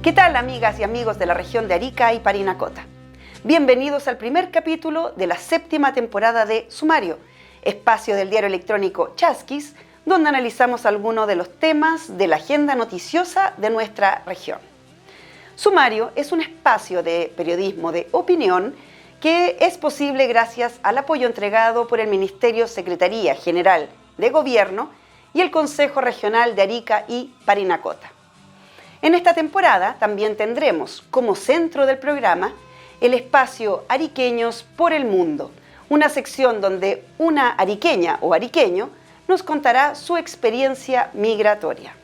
¿Qué tal, amigas y amigos de la región de Arica y Parinacota? Bienvenidos al primer capítulo de la 7ª temporada de Sumario, espacio del diario electrónico Chasquis, donde analizamos algunos de los temas de la agenda noticiosa de nuestra región. Sumario es un espacio de periodismo de opinión que es posible gracias al apoyo entregado por el Ministerio Secretaría General de Gobierno y el Consejo Regional de Arica y Parinacota. En esta temporada también tendremos como centro del programa el espacio Ariqueños por el Mundo, una sección donde una ariqueña o ariqueño nos contará su experiencia migratoria.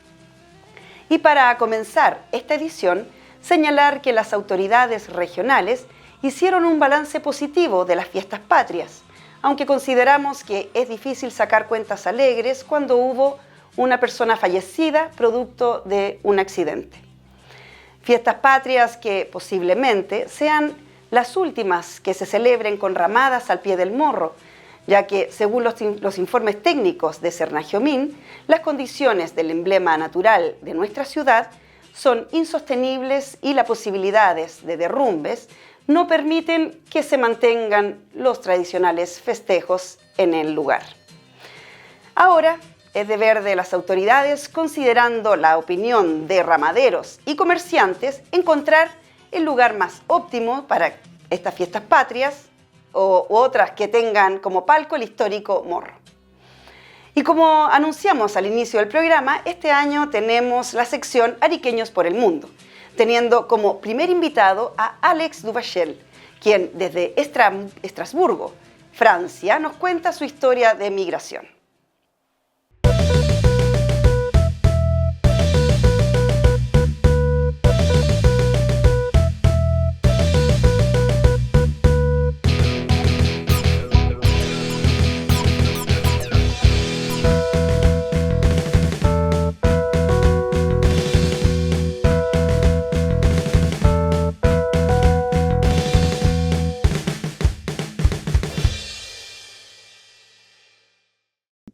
Y para comenzar esta edición, señalar que las autoridades regionales hicieron un balance positivo de las fiestas patrias, aunque consideramos que es difícil sacar cuentas alegres cuando hubo una persona fallecida producto de un accidente. Fiestas patrias que posiblemente sean las últimas que se celebren con ramadas al pie del morro, ya que según los informes técnicos de Cernagiomín, las condiciones del emblema natural de nuestra ciudad son insostenibles y las posibilidades de derrumbes no permiten que se mantengan los tradicionales festejos en el lugar. Ahora es deber de las autoridades, considerando la opinión de ramaderos y comerciantes, encontrar el lugar más óptimo para estas fiestas patrias u otras que tengan como palco el histórico morro. Y como anunciamos al inicio del programa, este año tenemos la sección Ariqueños por el Mundo, teniendo como primer invitado a Alex Duvachel, quien desde Estrasburgo, Francia, nos cuenta su historia de migración.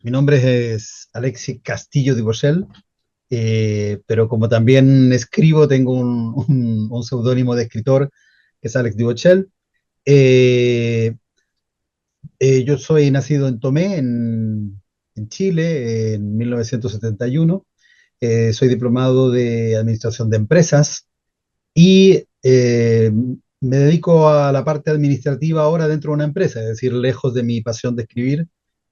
Mi nombre es Alexis Castillo Duvachel, pero como también escribo, tengo un seudónimo de escritor que es Alex Duvachel. Yo soy nacido en Tomé, en Chile, en 1971. Soy diplomado de Administración de Empresas y me dedico a la parte administrativa ahora dentro de una empresa, es decir, lejos de mi pasión de escribir.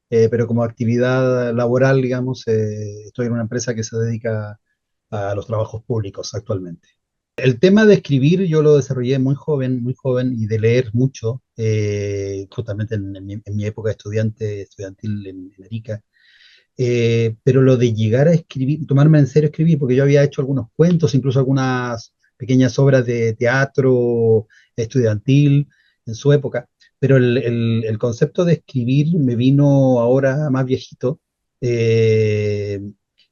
Pero como actividad laboral, digamos, estoy en una empresa que se dedica a los trabajos públicos actualmente. El tema de escribir yo lo desarrollé muy joven y de leer mucho, justamente en mi época estudiantil en Arica. Pero lo de llegar a escribir, tomarme en serio escribir, porque yo había hecho algunos cuentos, incluso algunas pequeñas obras de teatro estudiantil en su época, pero el concepto de escribir me vino ahora más viejito, eh,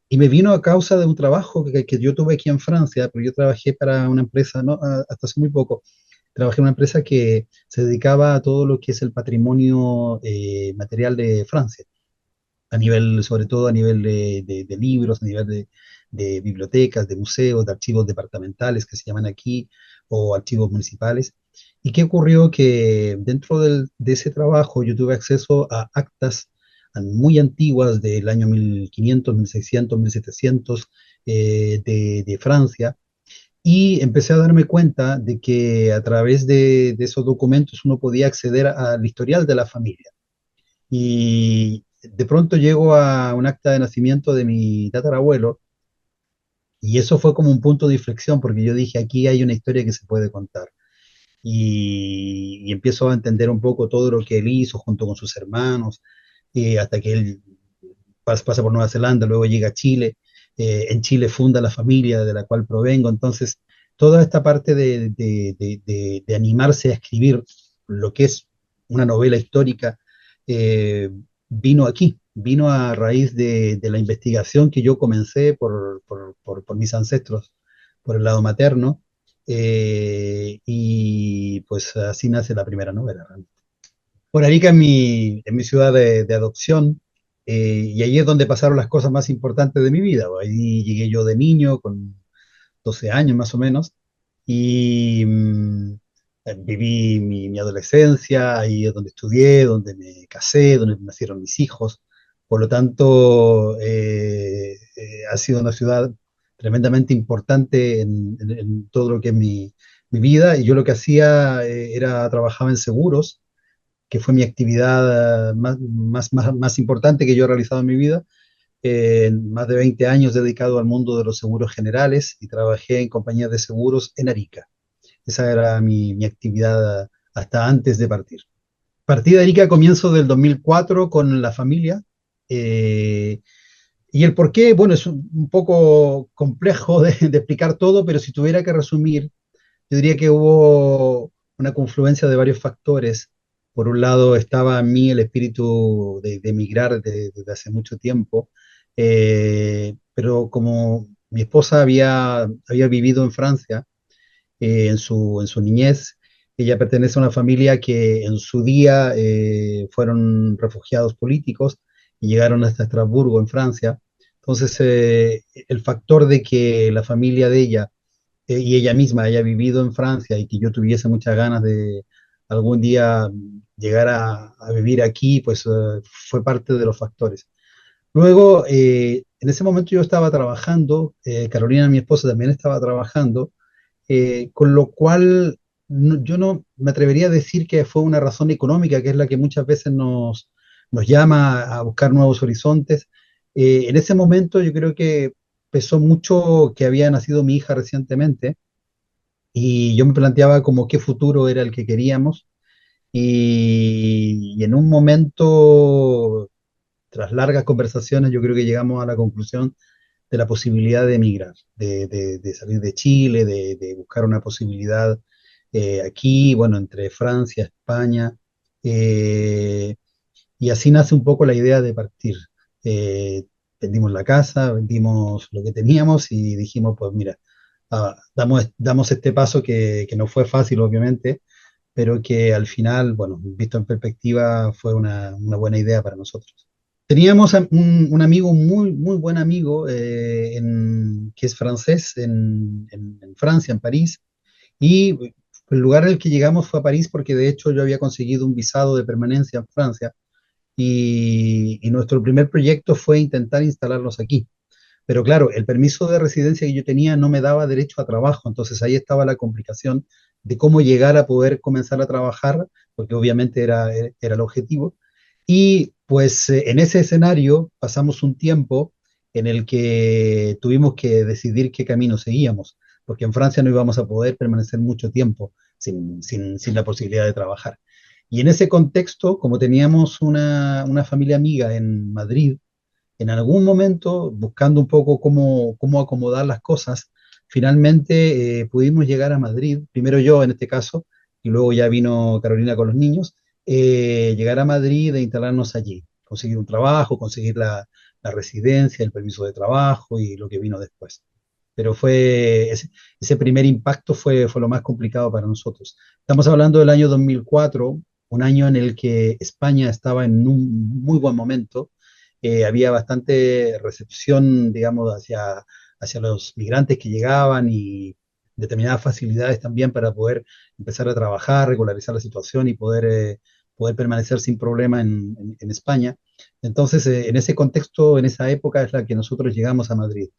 y me vino a causa de un trabajo que yo tuve aquí en Francia, porque yo trabajé para una empresa, ¿no? Hasta hace muy poco. Trabajé en una empresa que se dedicaba a todo lo que es el patrimonio material de Francia a nivel, sobre todo a nivel de libros, a nivel de bibliotecas, de museos, de archivos departamentales que se llaman aquí, o archivos municipales. ¿Y qué ocurrió? Que dentro de ese trabajo yo tuve acceso a actas muy antiguas del año 1500, 1600, 1700 de Francia, y empecé a darme cuenta de que a través de esos documentos uno podía acceder al historial de la familia. Y de pronto llego a un acta de nacimiento de mi tatarabuelo y eso fue como un punto de inflexión porque yo dije, aquí hay una historia que se puede contar. Y empiezo a entender un poco todo lo que él hizo junto con sus hermanos, hasta que él pasa por Nueva Zelanda, luego llega a Chile. En Chile funda la familia de la cual provengo. Entonces, toda esta parte de animarse a escribir lo que es una novela histórica, eh, vino a raíz de la investigación que yo comencé por mis ancestros, por el lado materno, y pues así nace la primera novela, realmente. Por Arica en mi ciudad de adopción, y ahí es donde pasaron las cosas más importantes de mi vida. Ahí llegué yo de niño, 12 años más o menos, y viví mi adolescencia, ahí es donde estudié, donde me casé, donde nacieron mis hijos. Por lo tanto, ha sido una ciudad tremendamente importante en todo lo que es mi vida. Y yo lo que hacía era trabajaba en seguros, que fue mi actividad más importante que yo he realizado en mi vida. Más de 20 años dedicado al mundo de los seguros generales y trabajé en compañías de seguros en Arica. Esa era mi actividad hasta antes de partir. Partí de Arica a comienzos del 2004 con la familia. eh, y el por qué, bueno, es un poco complejo de explicar todo, pero si tuviera que resumir, yo diría que hubo una confluencia de varios factores. Por un lado estaba en mí el espíritu de emigrar desde hace mucho tiempo, pero como mi esposa había vivido en Francia en su niñez. Ella pertenece a una familia que en su día fueron refugiados políticos y llegaron hasta Estrasburgo, en Francia. Entonces, el factor de que la familia de ella y ella misma haya vivido en Francia y que yo tuviese muchas ganas de algún día llegar a vivir aquí, pues fue parte de los factores. Luego, en ese momento yo estaba trabajando, Carolina, mi esposa, también estaba trabajando, con lo cual yo no me atrevería a decir que fue una razón económica, que es la que muchas veces nos llama a buscar nuevos horizontes. En ese momento yo creo que pesó mucho que había nacido mi hija recientemente y yo me planteaba como qué futuro era el que queríamos y en un momento, tras largas conversaciones, yo creo que llegamos a la conclusión de la posibilidad de emigrar, de salir de Chile, de buscar una posibilidad aquí, bueno, entre Francia, España, eh, y así nace un poco la idea de partir. Vendimos la casa, vendimos lo que teníamos y dijimos, pues mira, damos este paso que no fue fácil, obviamente, pero que al final, bueno, visto en perspectiva, fue una buena idea para nosotros. Teníamos un amigo, muy buen amigo, que es francés, en Francia, en París, y el lugar al que llegamos fue a París porque de hecho yo había conseguido un visado de permanencia en Francia y nuestro primer proyecto fue intentar instalarnos aquí. Pero claro, el permiso de residencia que yo tenía no me daba derecho a trabajo, entonces ahí estaba la complicación de cómo llegar a poder comenzar a trabajar, porque obviamente era el objetivo. Y pues en ese escenario pasamos un tiempo en el que tuvimos que decidir qué camino seguíamos, porque en Francia no íbamos a poder permanecer mucho tiempo sin la posibilidad de trabajar. Y en ese contexto, como teníamos una familia amiga en Madrid, en algún momento, buscando un poco cómo acomodar las cosas, finalmente pudimos llegar a Madrid, primero yo en este caso, y luego ya vino Carolina con los niños, llegar a Madrid e instalarnos allí, conseguir un trabajo, conseguir la residencia, el permiso de trabajo y lo que vino después. Pero ese primer impacto fue lo más complicado para nosotros. Estamos hablando del año 2004, un año en el que España estaba en un muy buen momento. Había bastante recepción, digamos, hacia los migrantes que llegaban y determinadas facilidades también para poder empezar a trabajar, regularizar la situación y poder permanecer sin problema en España. Entonces, en ese contexto, en esa época es la que nosotros llegamos a Madrid.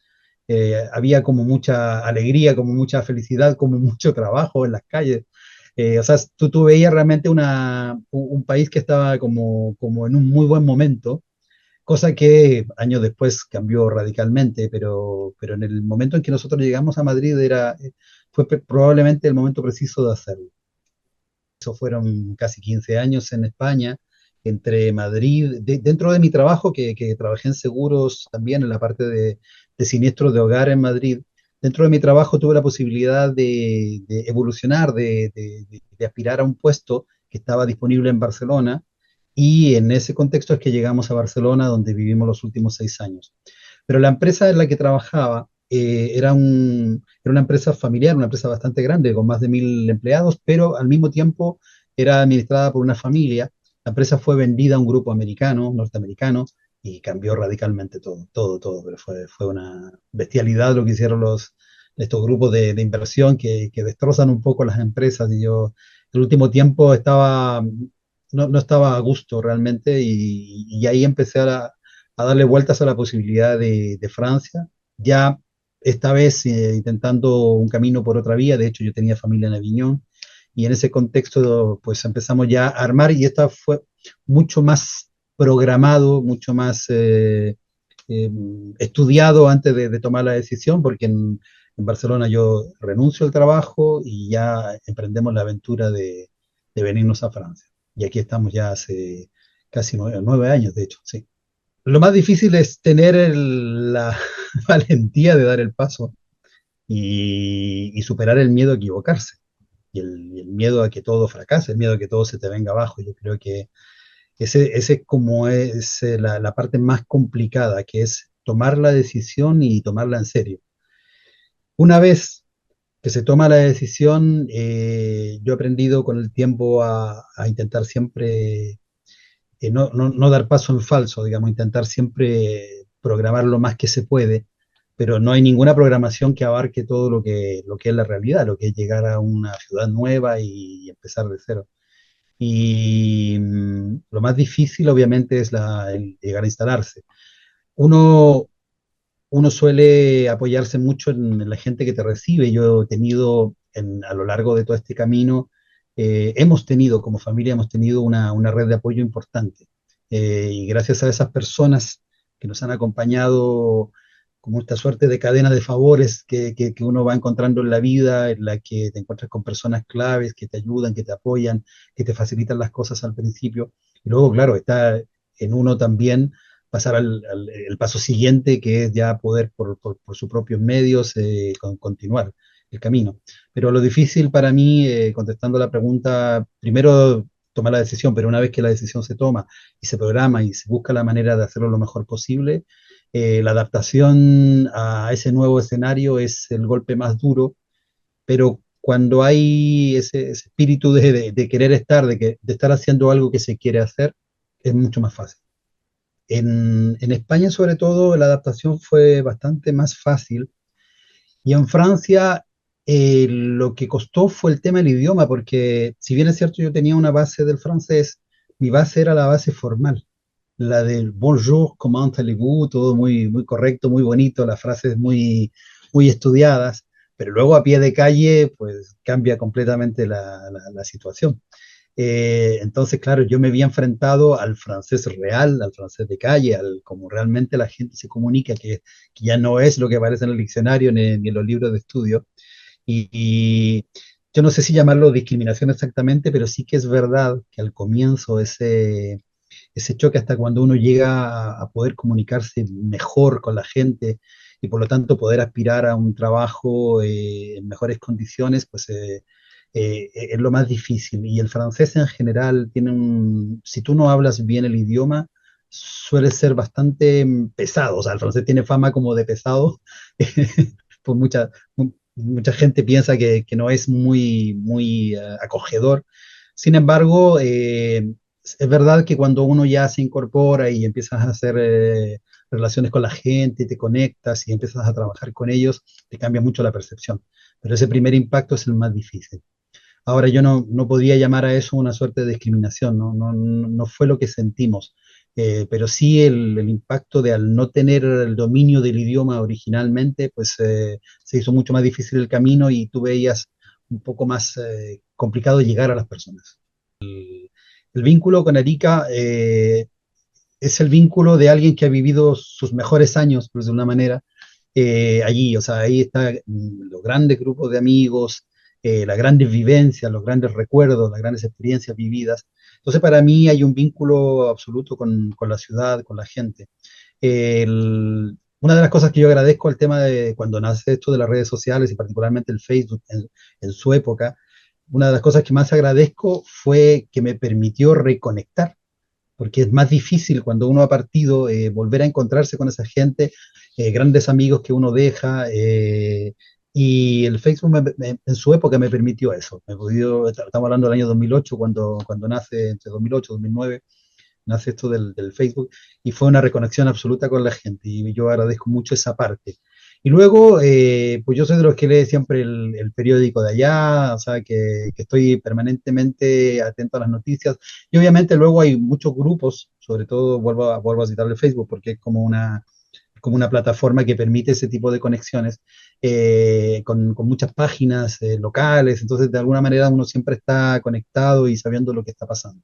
Había como mucha alegría, como mucha felicidad, como mucho trabajo en las calles. O sea, tú veías realmente un país que estaba como en un muy buen momento, cosa que años después cambió radicalmente, pero en el momento en que nosotros llegamos a Madrid fue probablemente el momento preciso de hacerlo. Eso fueron casi 15 años en España, entre Madrid, dentro de mi trabajo, que trabajé en seguros también en la parte de siniestros de hogar en Madrid. Dentro de mi trabajo tuve la posibilidad de evolucionar, de aspirar a un puesto que estaba disponible en Barcelona, y en ese contexto es que llegamos a Barcelona, donde vivimos los últimos 6 años. Pero la empresa en la que trabajaba era una empresa familiar, una empresa bastante grande, con más de 1.000 empleados, pero al mismo tiempo era administrada por una familia. La empresa fue vendida a un grupo americano, norteamericano, y cambió radicalmente todo, todo, todo. Pero fue una bestialidad lo que hicieron estos grupos de inversión que destrozan un poco las empresas. Y yo el último tiempo no estaba a gusto realmente y ahí empecé a darle vueltas a la posibilidad de Francia. Ya esta vez intentando un camino por otra vía. De hecho, yo tenía familia en Aviñón y en ese contexto pues empezamos ya a armar y esta fue mucho más programado, mucho más eh, estudiado antes de tomar la decisión, porque en Barcelona yo renuncio al trabajo y ya emprendemos la aventura de venirnos a Francia. Y aquí estamos ya hace casi 9 años, de hecho, sí. Lo más difícil es tener la valentía de dar el paso y superar el miedo a equivocarse y el miedo a que todo fracase, el miedo a que todo se te venga abajo. Yo creo que ese como es la parte más complicada, que es tomar la decisión y tomarla en serio. Una vez que se toma la decisión, yo he aprendido con el tiempo a intentar siempre no dar paso en falso, digamos, intentar siempre programar lo más que se puede, pero no hay ninguna programación que abarque todo lo que es la realidad, lo que es llegar a una ciudad nueva y empezar de cero. Y lo más difícil, obviamente, es el llegar a instalarse. Uno, uno suele apoyarse mucho en la gente que te recibe. Yo he tenido, a lo largo de todo este camino, hemos tenido, como familia, hemos tenido una red de apoyo importante. Y gracias a esas personas que nos han acompañado, como esta suerte de cadena de favores que uno va encontrando en la vida, en la que te encuentras con personas claves que te ayudan, que te apoyan, que te facilitan las cosas al principio. Y luego, claro, está en uno también pasar el paso siguiente, que es ya poder por sus propios medios continuar el camino. Pero lo difícil para mí, contestando la pregunta, primero tomar la decisión, pero una vez que la decisión se toma y se programa y se busca la manera de hacerlo lo mejor posible, la adaptación a ese nuevo escenario es el golpe más duro, pero cuando hay ese espíritu de querer estar, de estar haciendo algo que se quiere hacer, es mucho más fácil. En España, sobre todo, la adaptación fue bastante más fácil y en Francia lo que costó fue el tema del idioma, porque si bien es cierto yo tenía una base del francés, mi base era la base formal, la del bonjour, comment allez-vous, todo muy, muy correcto, muy bonito, las frases muy, muy estudiadas, pero luego a pie de calle pues cambia completamente la situación. Entonces, claro, yo me había enfrentado al francés real, al francés de calle, al como realmente la gente se comunica, que ya no es lo que aparece en el diccionario ni en los libros de estudio. Y yo no sé si llamarlo discriminación exactamente, pero sí que es verdad que al comienzo ese choque hasta cuando uno llega a poder comunicarse mejor con la gente y por lo tanto poder aspirar a un trabajo en mejores condiciones, pues es lo más difícil. Y el francés en general si tú no hablas bien el idioma, suele ser bastante pesado. O sea, el francés tiene fama como de pesado, pues mucha gente piensa que no es muy, muy acogedor. Sin embargo, es verdad que cuando uno ya se incorpora y empiezas a hacer relaciones con la gente, te conectas y empiezas a trabajar con ellos, te cambia mucho la percepción. Pero ese primer impacto es el más difícil. Ahora yo no podría llamar a eso una suerte de discriminación, no fue lo que sentimos. Pero sí el impacto de al no tener el dominio del idioma originalmente, pues se hizo mucho más difícil el camino y tú veías un poco más complicado llegar a las personas. El vínculo con Erika es el vínculo de alguien que ha vivido sus mejores años, pues de una manera, allí. O sea, ahí están los grandes grupos de amigos, las grandes vivencias, los grandes recuerdos, las grandes experiencias vividas. Entonces, para mí hay un vínculo absoluto con la ciudad, con la gente. Una de las cosas que yo agradezco al tema de cuando nace esto de las redes sociales y particularmente el Facebook en su época, una de las cosas que más agradezco fue que me permitió reconectar, porque es más difícil cuando uno ha partido volver a encontrarse con esa gente, grandes amigos que uno deja, y el Facebook en su época me permitió eso. Estamos hablando del año 2008, cuando nace, entre 2008 y 2009, nace esto del Facebook, y fue una reconexión absoluta con la gente, y yo agradezco mucho esa parte. Y luego, pues yo soy de los que lee siempre el periódico de allá, o sea, que estoy permanentemente atento a las noticias. Y obviamente luego hay muchos grupos, sobre todo vuelvo a citar el Facebook, porque es como una plataforma que permite ese tipo de conexiones con muchas páginas locales, entonces de alguna manera uno siempre está conectado y sabiendo lo que está pasando.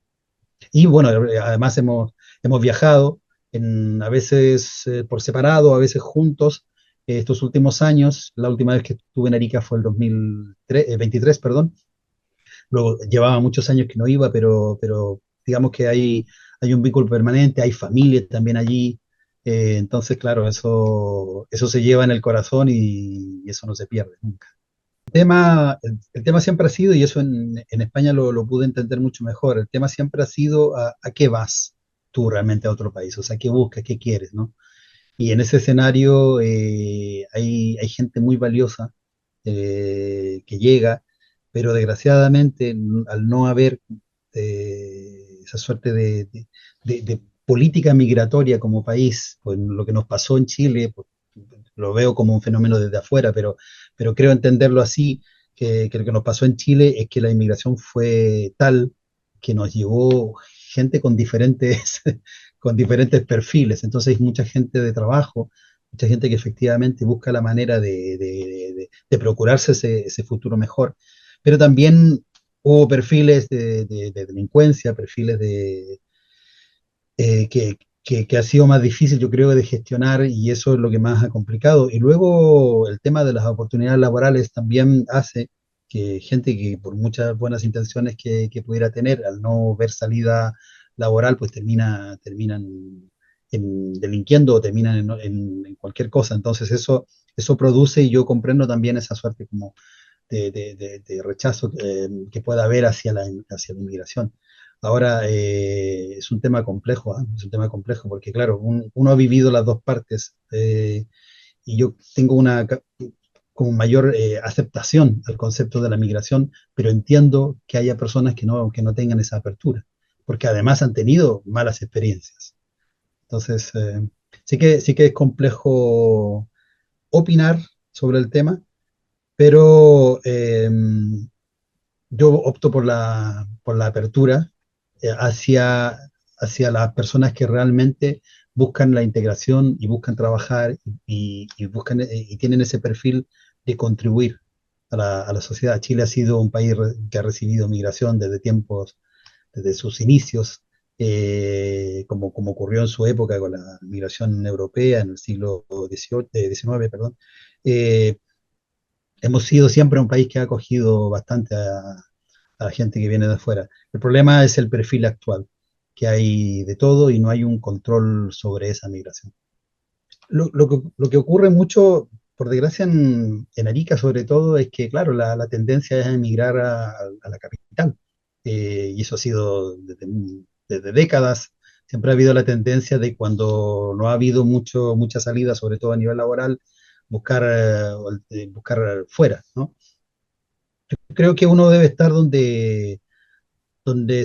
Y bueno, además hemos viajado a veces por separado, a veces juntos. Estos últimos años, la última vez que estuve en Arica fue el 2023, perdón. Luego llevaba muchos años que no iba, pero digamos que hay un vínculo permanente, hay familia también allí. Entonces, claro, eso se lleva en el corazón y eso no se pierde nunca. El tema siempre ha sido, y eso en España lo pude entender mucho mejor, el tema siempre ha sido a qué vas tú realmente a otro país, o sea, qué buscas, qué quieres, ¿no? Y en ese escenario hay gente muy valiosa que llega, pero desgraciadamente al no haber esa suerte de política migratoria como país, pues lo que nos pasó en Chile, pues, lo veo como un fenómeno desde afuera, pero creo entenderlo así, que lo que nos pasó en Chile es que la inmigración fue tal que nos llevó gente con diferentes, con diferentes perfiles. Entonces hay mucha gente de trabajo, mucha gente que efectivamente busca la manera de procurarse ese futuro mejor, pero también hubo perfiles de delincuencia, perfiles que ha sido más difícil, yo creo, de gestionar y eso es lo que más ha complicado. Y luego el tema de las oportunidades laborales también hace que gente que por muchas buenas intenciones que pudiera tener, al no ver salida laboral, pues terminan delinquiendo o terminan en cualquier cosa. Entonces eso produce, y yo comprendo también esa suerte como de rechazo que pueda haber hacia la inmigración. Ahora, es un tema complejo, ¿ah? Es un tema complejo porque, claro, uno ha vivido las dos partes y yo tengo como mayor aceptación al concepto de la migración, pero entiendo que haya personas que no tengan esa apertura, porque además han tenido malas experiencias. Entonces, sí que es complejo opinar sobre el tema, pero yo opto por la apertura hacia las personas que realmente buscan la integración y buscan trabajar y tienen ese perfil de contribuir a la sociedad. Chile ha sido un país que ha recibido migración desde sus inicios, como ocurrió en su época con la migración europea en el siglo XIX, perdón. Eh, Hemos sido siempre un país que ha acogido bastante a la gente que viene de afuera. El problema es el perfil actual, que hay de todo y no hay un control sobre esa migración. Lo que ocurre mucho, por desgracia, en Arica sobre todo, es que, claro, la tendencia es a emigrar a la capital. Y eso ha sido desde décadas. Siempre ha habido la tendencia de cuando no ha habido mucha salida, sobre todo a nivel laboral, buscar fuera, ¿no? Creo que uno debe estar donde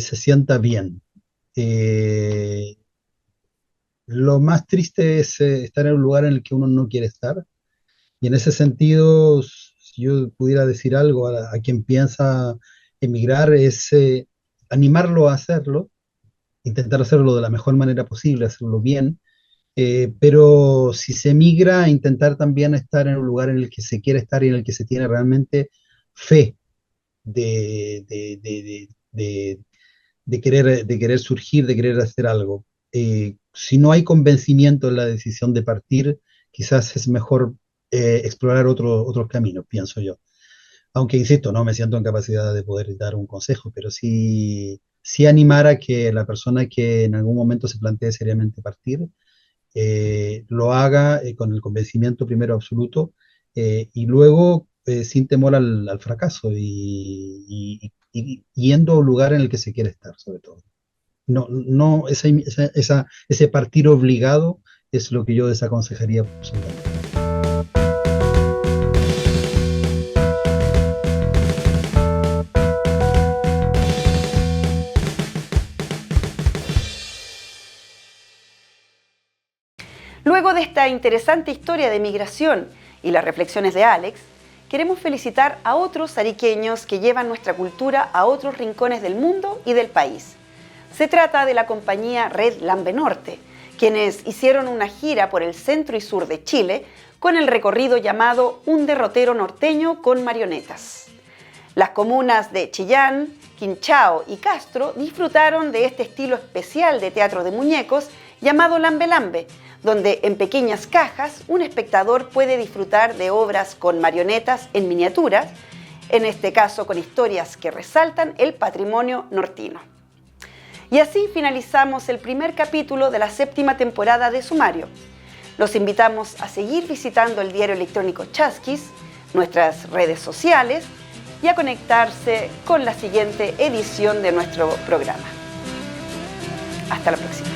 se sienta bien. Eh, lo más triste es estar en un lugar en el que uno no quiere estar. Y en ese sentido, si yo pudiera decir algo a quien piensa emigrar, es animarlo a hacerlo, intentar hacerlo de la mejor manera posible, hacerlo bien. Pero si se emigra, intentar también estar en un lugar en el que se quiere estar y en el que se tiene realmente fe de de querer surgir, de querer hacer algo. Si no hay convencimiento en la decisión de partir, quizás es mejor explorar otros caminos, pienso yo. Aunque, insisto, no me siento en capacidad de poder dar un consejo, pero sí animar a que la persona que en algún momento se plantee seriamente partir, lo haga con el convencimiento primero absoluto y luego sin temor al fracaso y yendo a un lugar en el que se quiere estar, sobre todo. No, ese partir obligado es lo que yo desaconsejaría absolutamente. Luego de esta interesante historia de migración y las reflexiones de Alex, queremos felicitar a otros ariqueños que llevan nuestra cultura a otros rincones del mundo y del país. Se trata de la compañía Red Lambe Norte, quienes hicieron una gira por el centro y sur de Chile con el recorrido llamado Un derrotero norteño con marionetas. Las comunas de Chillán, Quinchao y Castro disfrutaron de este estilo especial de teatro de muñecos llamado Lambe Lambe, donde en pequeñas cajas un espectador puede disfrutar de obras con marionetas en miniaturas, en este caso con historias que resaltan el patrimonio nortino. Y así finalizamos el primer capítulo de la 7ª temporada de Sumario. Los invitamos a seguir visitando el diario electrónico Chasquis, nuestras redes sociales y a conectarse con la siguiente edición de nuestro programa. Hasta la próxima.